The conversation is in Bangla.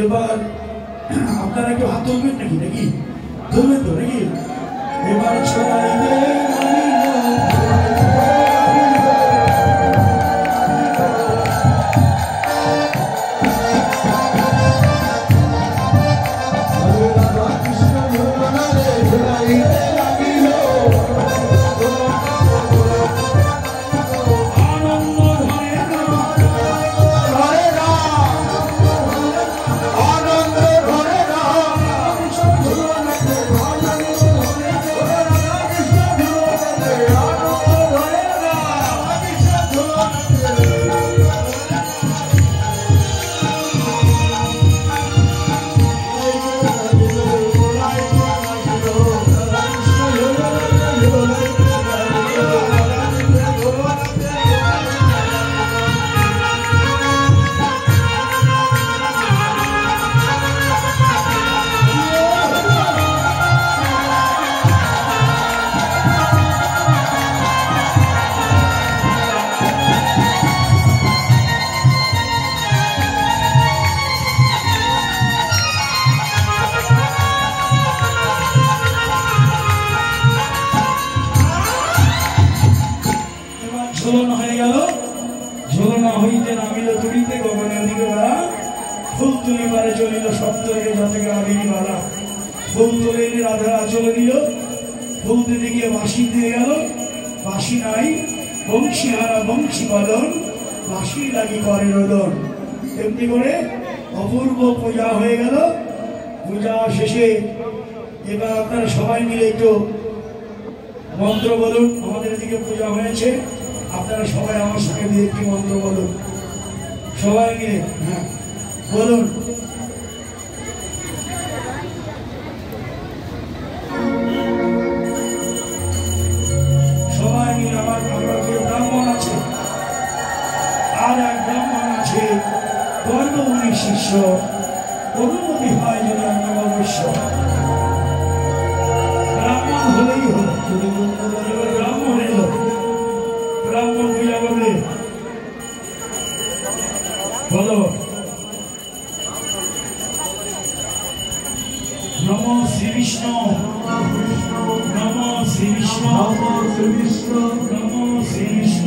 এবার আপনারা একটু হাত তুলবেন নাকি তুলবেন তো নাকি এবার ছড়াইবে অপূর্ব পূজা হয়ে গেল। পূজা শেষে এবার আপনারা সবাই মিলে একটু মন্ত্র বলুন। আমাদের এদিকে পূজা হয়েছে, আপনারা সবাই আমার সঙ্গে দিয়ে একটি মন্ত্র বলুন সবাই মিলে। হ্যাঁ বলুন। সবাই মিলে আমার ব্রাহ্মণ আছে, আর এক ব্রাহ্মণ আছে গর্ভমণি শিষ্য, অনুমতি হয় যদি আমি অবশ্য ব্রাহ্মণ হলেই হলো। ব্রাহ্মণ এলো, বলো নমো শ্রী বিষ্ণু নমো শ্রী বিষ্ণু নমো শ্রী বিষ্ণু নমো শ্রী বিষ্ণু